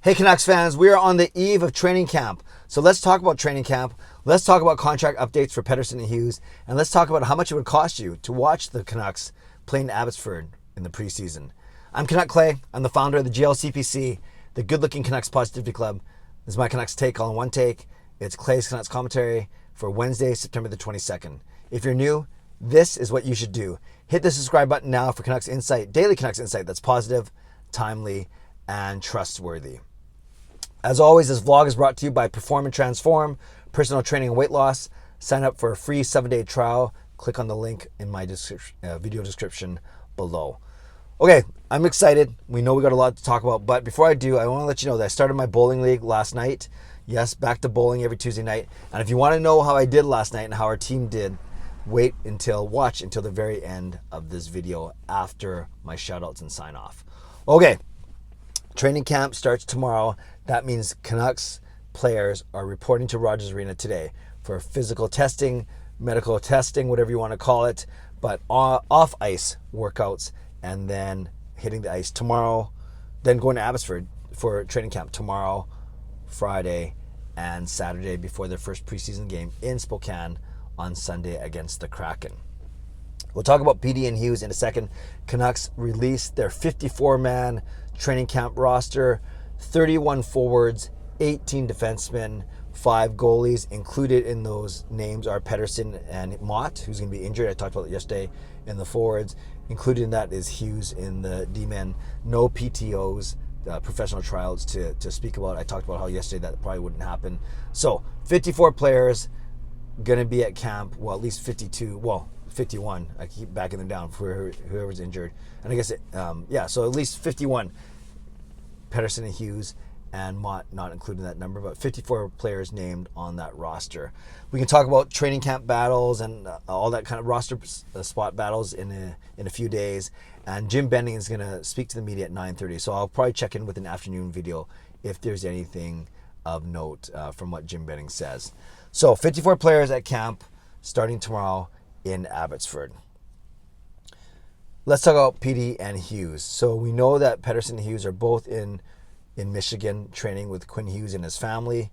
Hey Canucks fans, we are on the eve of training camp. So let's talk about training camp. Let's talk about contract updates for Pettersson and Hughes. And let's talk about how much it would cost you to watch the Canucks play in Abbotsford in the preseason. I'm Canuck Clay. I'm the founder of the GLCPC, the Good Looking Canucks Positivity Club. This is my Canucks take all in one take. It's Clay's Canucks commentary for Wednesday, September the 22nd. If you're new, this is what you should do. Hit the subscribe button now for Canucks Insight, daily Canucks Insight that's positive, timely, and trustworthy. As always, this vlog is brought to you by Perform and Transform, personal training and weight loss. Sign up for a free 7-day trial. Click on the link in my video description below. Okay, I'm excited. We know we got a lot to talk about, but before I do, I want to let you know that I started my bowling league last night. Yes, back to bowling every Tuesday night. And if you want to know how I did last night and how our team did, watch until the very end of this video after my shoutouts and sign off. Okay, training camp starts tomorrow. That means Canucks players are reporting to Rogers Arena today for physical testing, medical testing, whatever you want to call it, but off ice workouts, and then hitting the ice tomorrow, then going to Abbotsford for training camp tomorrow, Friday, and Saturday before their first preseason game in Spokane on Sunday against the Kraken. We'll talk about Pettersson and Hughes in a second. Canucks released their 54-man training camp roster, 31 forwards, 18 defensemen, 5 goalies. Included in those names are Pettersson and Mott, who's going to be injured. I talked about it yesterday in the forwards. Included in that is Hughes in the D-men. No PTOs, professional tryouts to speak about. I talked about how yesterday that probably wouldn't happen. So 54 players going to be at camp. Well, at least 51. I keep backing them down for whoever's injured. And I guess, so at least 51. Pettersson and Hughes and Mott not included in that number, but 54 players named on that roster. We can talk about training camp battles and all that kind of roster spot battles in a few days. And Jim Benning is going to speak to the media at 9:30. So I'll probably check in with an afternoon video if there's anything of note from what Jim Benning says. So 54 players at camp starting tomorrow in Abbotsford. Let's talk about Petey and Hughes. So we know that Pettersson and Hughes are both in Michigan training with Quinn Hughes and his family,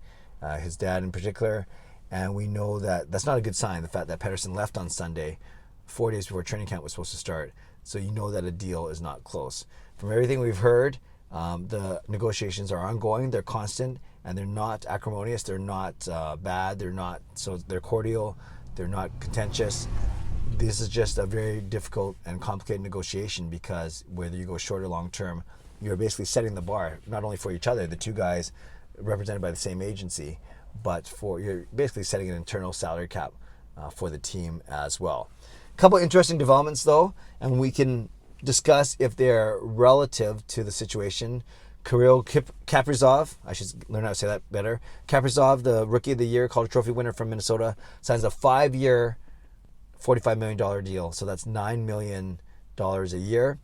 his dad in particular. And we know that that's not a good sign, the fact that Pettersson left on Sunday, 4 days before training camp was supposed to start. So you know that a deal is not close. From everything we've heard, the negotiations are ongoing, they're constant, and they're not acrimonious, they're not bad, they're cordial, they're not contentious. This is just a very difficult and complicated negotiation because whether you go short or long term, you're basically setting the bar, not only for each other, the two guys represented by the same agency, but you're basically setting an internal salary cap for the team as well. A couple interesting developments though, and we can discuss if they're relative to the situation. Kirill Kaprisov, I should learn how to say that better. Kaprizov, the Rookie of the Year, Calder Trophy winner from Minnesota, signs a 5-year, $45 million deal. So that's $9 million a year.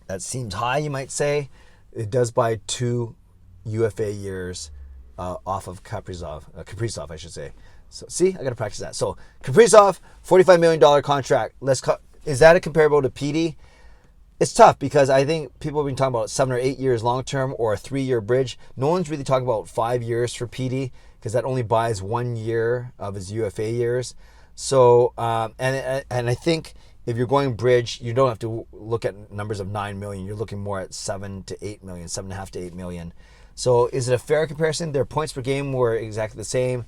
That seems high, you might say. It does buy 2 UFA years off of Kaprizov, I should say. So see, I got to practice that. So Kaprizov, $45 million contract. Is that a comparable to Petey? It's tough because I think people have been talking about 7 or 8 years long term or a 3-year bridge. No one's really talking about 5 years for Petey because that only buys 1 year of his UFA years. So, and I think if you're going bridge, you don't have to look at numbers of 9 million. You're looking more at 7 to 8 million, 7.5 to 8 million. So is it a fair comparison? Their points per game were exactly the same.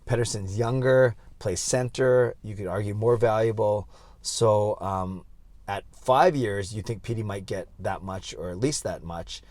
Pettersson's younger, plays center. You could argue more valuable. So at 5 years, you think Petey might get that much or at least that much.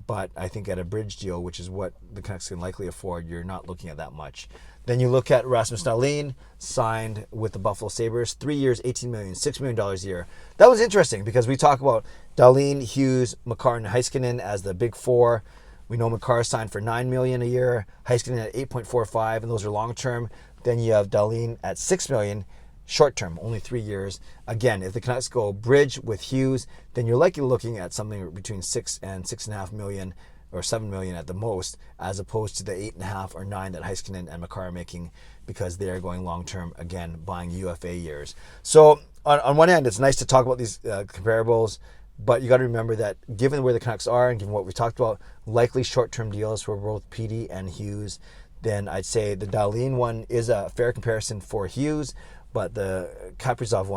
But I think at a bridge deal, which is what the Canucks can likely afford, you're not looking at that much. Then you look at Rasmus Dahlin, signed with the Buffalo Sabres, 3 years, $18 million, $6 million a year. That was interesting because we talk about Dahlin, Hughes, Makar, and Heiskanen as the big four. We know Makar signed for $9 million a year, Heiskanen at $8.45, and those are long-term. Then you have Dahlin at $6 million, short-term, only 3 years. Again, if the Canucks go bridge with Hughes, then you're likely looking at something between $6 and $6.5 million or $7 million at the most, as opposed to the $8.5 or $9 that Heiskanen and Makar are making because they are going long-term, again, buying UFA years. So on one hand, it's nice to talk about these comparables. But you got to remember that given where the Canucks are and given what we talked about, likely short-term deals for both Petey and Hughes, then I'd say the Dahlin one is a fair comparison for Hughes, but the Kaprisov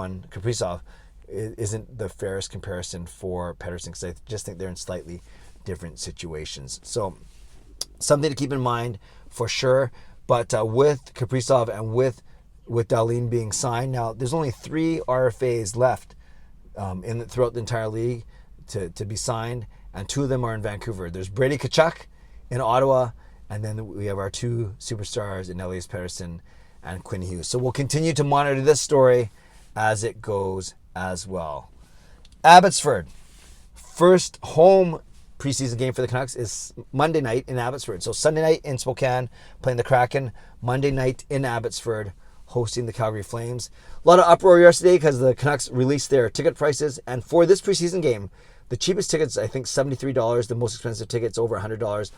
isn't the fairest comparison for Pettersson, because I just think they're in slightly different situations. So something to keep in mind for sure. But with Kaprizov and with Dahlin being signed, now there's only 3 RFAs left throughout the entire league to be signed, and 2 of them are in Vancouver. There's Brady Tkachuk in Ottawa, and then we have our 2 superstars in Elias Pettersson and Quinn Hughes. So we'll continue to monitor this story as it goes as well. Abbotsford, first home preseason game for the Canucks is Monday night in Abbotsford. So Sunday night in Spokane playing the Kraken, Monday night in Abbotsford hosting the Calgary Flames. A lot of uproar yesterday because the Canucks released their ticket prices, and for this preseason game, the cheapest tickets, I think $73, the most expensive tickets over $100,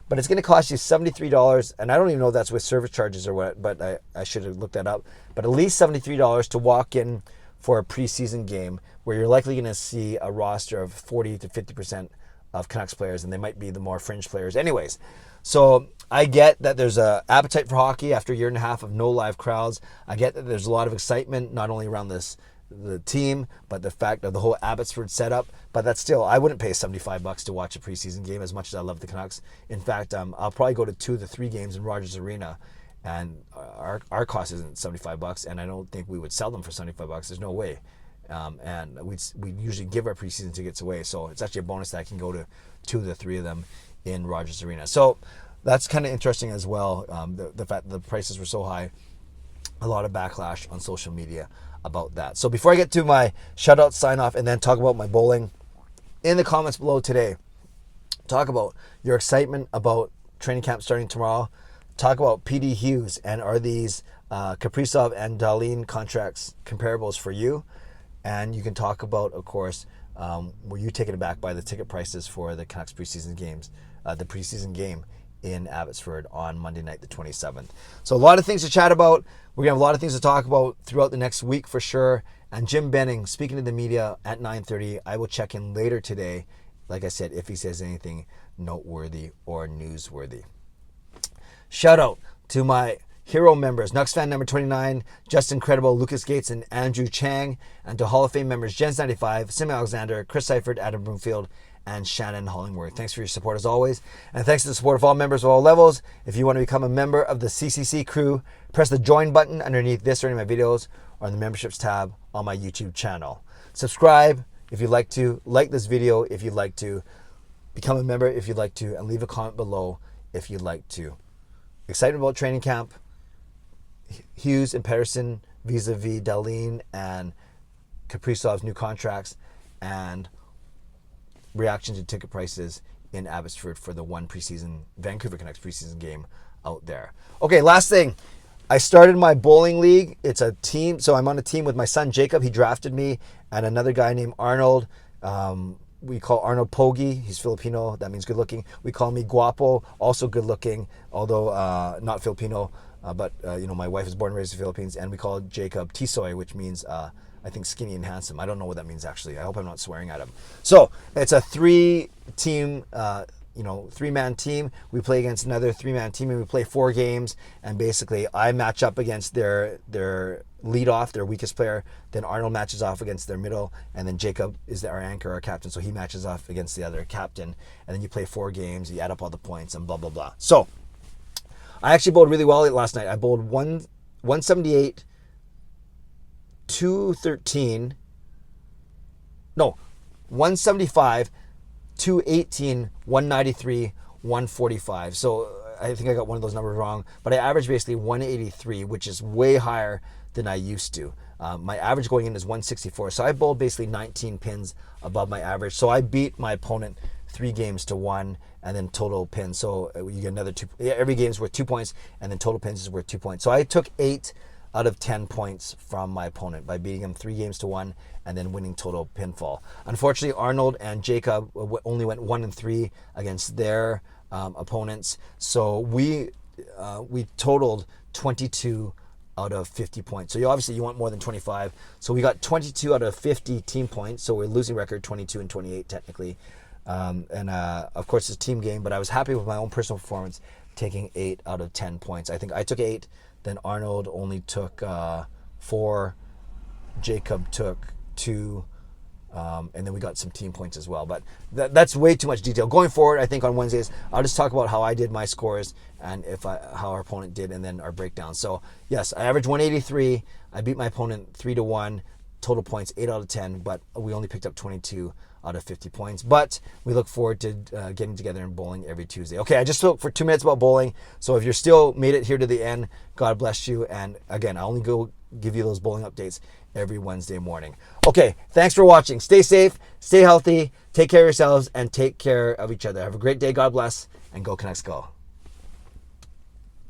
but it's going to cost you $73, and I don't even know if that's with service charges or what, but I should have looked that up, but at least $73 to walk in for a preseason game where you're likely going to see a roster of 40 to 50% of Canucks players, and they might be the more fringe players anyways. So I get that there's an appetite for hockey after a year and a half of no live crowds. I get that there's a lot of excitement, not only around the team, but the fact of the whole Abbotsford setup. But that's still, I wouldn't pay $75 to watch a preseason game as much as I love the Canucks. In fact, I'll probably go to 2 to 3 games in Rogers Arena, and our cost isn't $75, and I don't think we would sell them for $75. There's no way. And we usually give our preseason tickets away, so it's actually a bonus that I can go to 2 to 3 of them in Rogers Arena. So that's kind of interesting as well. The fact that the prices were so high, a lot of backlash on social media about that. So before I get to my shutout sign off and then talk about my bowling, in the comments below today, talk about your excitement about training camp starting tomorrow. Talk about PD Hughes, and are these Kaprizov and Dahlin contracts comparables for you? And you can talk about, of course, were you taken aback by the ticket prices for the Canucks preseason games, the preseason game in Abbotsford on Monday night, the 27th. So a lot of things to chat about. We're going to have a lot of things to talk about throughout the next week for sure. And Jim Benning, speaking to the media at 9:30, I will check in later today, like I said, if he says anything noteworthy or newsworthy. Shout out to my hero members, Nucks fan number 29, Justin Credible, Lucas Gates, and Andrew Chang, and to Hall of Fame members Jens95, Sim Alexander, Chris Seifert, Adam Broomfield, and Shannon Hollingworth. Thanks for your support as always, and thanks to the support of all members of all levels. If you want to become a member of the CCC crew, press the join button underneath this or any of my videos, or in the memberships tab on my YouTube channel. Subscribe if you'd like to, like this video if you'd like to, become a member if you'd like to, and leave a comment below if you'd like to. Excited about training camp, Hughes and Pettersson vis-a-vis Dahlin and Kaprizov's new contracts, and reaction to ticket prices in Abbotsford for the one Vancouver Canucks preseason game out there. Okay, last thing. I started my bowling league. It's a team, so I'm on a team with my son Jacob. He drafted me, and another guy named Arnold. We call Arnold Pogi. He's Filipino. That means good looking. We call me Guapo, also good looking, although not Filipino. But my wife is born and raised in the Philippines, and we call Jacob Tisoy, which means I think skinny and handsome. I don't know what that means actually. I hope I'm not swearing at him. So it's a 3-team, 3-man team. We play against another 3-man team, and we play 4 games. And basically, I match up against their lead off, their weakest player. Then Arnold matches off against their middle, and then Jacob is our anchor, our captain. So he matches off against the other captain, and then you play 4 games. You add up all the points, and blah blah blah. So I actually bowled really well last night. I bowled 178, 213, no, 175, 218, 193, 145. So I think I got one of those numbers wrong, but I averaged basically 183, which is way higher than I used to. My average going in is 164. So I bowled basically 19 pins above my average. So I beat my opponent 3 games to 1, and then total pins. So you get another 2. Every game is worth 2 points, and then total pins is worth 2 points. So I took 8 out of 10 points from my opponent by beating him 3 games to 1 and then winning total pinfall. Unfortunately, Arnold and Jacob only went 1 and 3 against their opponents. So we totaled 22 out of 50 points. So obviously you want more than 25. So we got 22 out of 50 team points. So we're losing record 22 and 28 technically. Of course it's a team game, but I was happy with my own personal performance, taking 8 out of 10 points. I think I took 8, then Arnold only took 4, Jacob took 2, and then we got some team points as well. But that's way too much detail. Going forward, I think on Wednesdays, I'll just talk about how I did my scores and how our opponent did, and then our breakdown. So yes, I averaged 183. I beat my opponent 3-1. Total points 8 out of 10, but we only picked up 22 out of 50 points. But we look forward to getting together and bowling every Tuesday. Okay, I just spoke for 2 minutes about bowling. So if you're still made it here to the end, God bless you. And again, I only go give you those bowling updates every Wednesday morning. Okay, thanks for watching. Stay safe, stay healthy, take care of yourselves, and take care of each other. Have a great day. God bless, and go Canucks go.